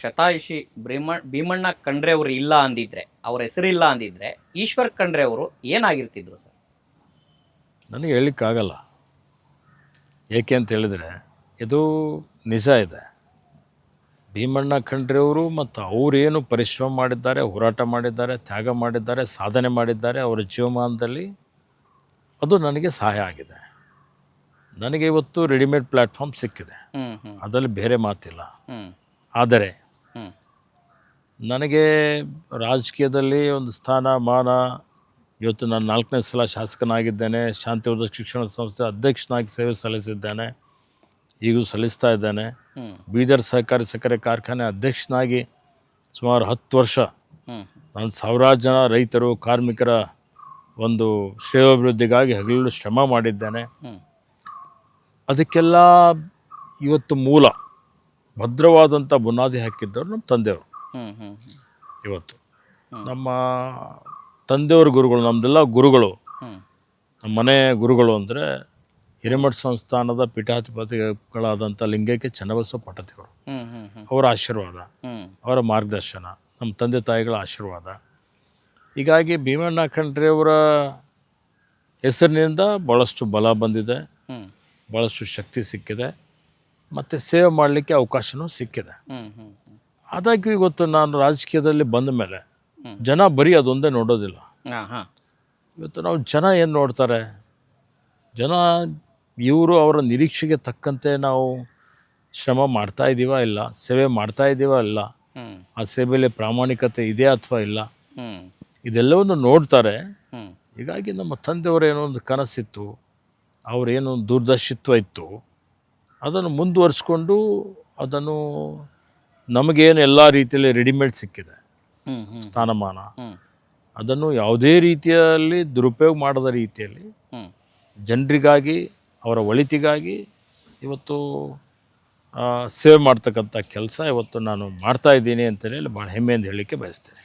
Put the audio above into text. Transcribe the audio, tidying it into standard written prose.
ಶತಾಯುಷಿ ಭೀಮಣ್ಣ ಖಂಡ್ರೆ ಅವರು ಇಲ್ಲ ಅಂದಿದ್ರೆ, ಅವ್ರ ಹೆಸರಿಲ್ಲ ಅಂದಿದ್ರೆ ಈಶ್ವರ್ ಖಂಡ್ರೆ ಅವರು ಏನಾಗಿರ್ತಿದ್ರು ಸರ್? ನನಗೆ ಹೇಳಲಿಕ್ಕಾಗಲ್ಲ. ಏಕೆ ಅಂತ ಹೇಳಿದರೆ ಇದು ನಿಜ ಇದೆ. ಭೀಮಣ್ಣ ಖಂಡ್ರೆಯವರು ಮತ್ತು ಅವರೇನು ಪರಿಶ್ರಮ ಮಾಡಿದ್ದಾರೆ, ಹೋರಾಟ ಮಾಡಿದ್ದಾರೆ, ತ್ಯಾಗ ಮಾಡಿದ್ದಾರೆ, ಸಾಧನೆ ಮಾಡಿದ್ದಾರೆ ಅವರ ಜೀವಮಾನದಲ್ಲಿ, ಅದು ನನಗೆ ಸಹಾಯ ಆಗಿದೆ. ನನಗೆ ಇವತ್ತು ರೆಡಿಮೇಡ್ ಪ್ಲ್ಯಾಟ್ಫಾರ್ಮ್ ಸಿಕ್ಕಿದೆ, ಅದರಲ್ಲಿ ಬೇರೆ ಮಾತಿಲ್ಲ. ಆದರೆ ನನಗೆ ರಾಜಕೀಯದಲ್ಲಿ ಒಂದು ಸ್ಥಾನ ಮಾನ, ಇವತ್ತು ನಾನು 4ನೇ ಸಲ ಶಾಸಕನಾಗಿದ್ದೇನೆ, ಶಾಂತಿವರ್ಧಕ ಶಿಕ್ಷಣ ಸಂಸ್ಥೆ ಅಧ್ಯಕ್ಷನಾಗಿ ಸೇವೆ ಸಲ್ಲಿಸಿದ್ದೇನೆ, ಈಗೂ ಸಲ್ಲಿಸ್ತಾ ಇದ್ದೇನೆ. ಬೀದರ್ ಸಹಕಾರಿ ಸಕ್ಕರೆ ಕಾರ್ಖಾನೆ ಅಧ್ಯಕ್ಷನಾಗಿ ಸುಮಾರು 10 ವರ್ಷ ನಾನು ಸಾವಿರಾರು ಜನ ರೈತರು ಕಾರ್ಮಿಕರ ಒಂದು ಶ್ರೇಯೋಭಿವೃದ್ಧಿಗಾಗಿ ಹಗಲು ಶ್ರಮ ಮಾಡಿದ್ದೇನೆ. ಅದಕ್ಕೆಲ್ಲ ಇವತ್ತು ಮೂಲ ಭದ್ರವಾದಂಥ ಬುನಾದಿ ಹಾಕಿದ್ದವರು ನಮ್ಮ ತಂದೆಯವರು. ಇವತ್ತು ನಮ್ಮ ತಂದೆಯವ್ರ ಗುರುಗಳು, ನಮ್ಮದೆಲ್ಲ ಗುರುಗಳು, ನಮ್ಮ ಮನೆ ಗುರುಗಳು ಅಂದರೆ ಹಿರೇಮಠ ಸಂಸ್ಥಾನದ ಪೀಠಾಧಿಪತಿಗಳಾದಂಥ ಲಿಂಗೈಕ್ಯ ಚನ್ನಬಸವ ಪಟ್ಟತಿಗಳು. ಅವರ ಆಶೀರ್ವಾದ, ಅವರ ಮಾರ್ಗದರ್ಶನ, ನಮ್ಮ ತಂದೆ ತಾಯಿಗಳ ಆಶೀರ್ವಾದ. ಹೀಗಾಗಿ ಭೀಮಣ್ಣ ಖಂಡ್ರೆಯವರ ಹೆಸರಿನಿಂದ ಭಾಳಷ್ಟು ಬಲ ಬಂದಿದೆ, ಭಾಳಷ್ಟು ಶಕ್ತಿ ಸಿಕ್ಕಿದೆ, ಮತ್ತು ಸೇವೆ ಮಾಡಲಿಕ್ಕೆ ಅವಕಾಶವೂ ಸಿಕ್ಕಿದೆ. ಆದಾಗ್ಯೂ ಇವತ್ತು ನಾನು ರಾಜಕೀಯದಲ್ಲಿ ಬಂದ ಮೇಲೆ ಜನ ಬರೀ ಅದೊಂದೇ ನೋಡೋದಿಲ್ಲ. ಇವತ್ತು ನಾವು ಜನ ಏನು ನೋಡ್ತಾರೆ, ಜನ ಇವರು ಅವರ ನಿರೀಕ್ಷೆಗೆ ತಕ್ಕಂತೆ ನಾವು ಶ್ರಮ ಮಾಡ್ತಾ ಇದ್ದೀವಾ ಇಲ್ಲ, ಸೇವೆ ಮಾಡ್ತಾ ಇದ್ದೀವಾ ಇಲ್ಲ, ಆ ಸೇವೆಯಲ್ಲಿ ಪ್ರಾಮಾಣಿಕತೆ ಇದೆ ಅಥವಾ ಇಲ್ಲ, ಇದೆಲ್ಲವನ್ನು ನೋಡ್ತಾರೆ. ಹೀಗಾಗಿ ನಮ್ಮ ತಂದೆಯವರ ಏನೋ ಒಂದು ಕನಸಿತ್ತು, ಅವರೇನೋ ದೂರದರ್ಶಿತ್ವ ಇತ್ತು, ಅದನ್ನು ಮುಂದುವರಿಸ್ಕೊಂಡು ಅದನ್ನು ನಮಗೇನು ಎಲ್ಲ ರೀತಿಯಲ್ಲಿ ರೆಡಿಮೇಡ್ ಸಿಕ್ಕಿದೆ ಸ್ಥಾನಮಾನ, ಅದನ್ನು ಯಾವುದೇ ರೀತಿಯಲ್ಲಿ ದುರುಪಯೋಗ ಮಾಡದ ರೀತಿಯಲ್ಲಿ ಜನರಿಗಾಗಿ, ಅವರ ಒಳಿತಿಗಾಗಿ ಇವತ್ತು ಸೇವೆ ಮಾಡ್ತಕ್ಕಂಥ ಕೆಲಸ ಇವತ್ತು ನಾನು ಮಾಡ್ತಾಯಿದ್ದೀನಿ ಅಂತೇಳಿ ಭಾಳ ಹೆಮ್ಮೆಯಿಂದ ಹೇಳಲಿಕ್ಕೆ ಬಯಸ್ತೇನೆ.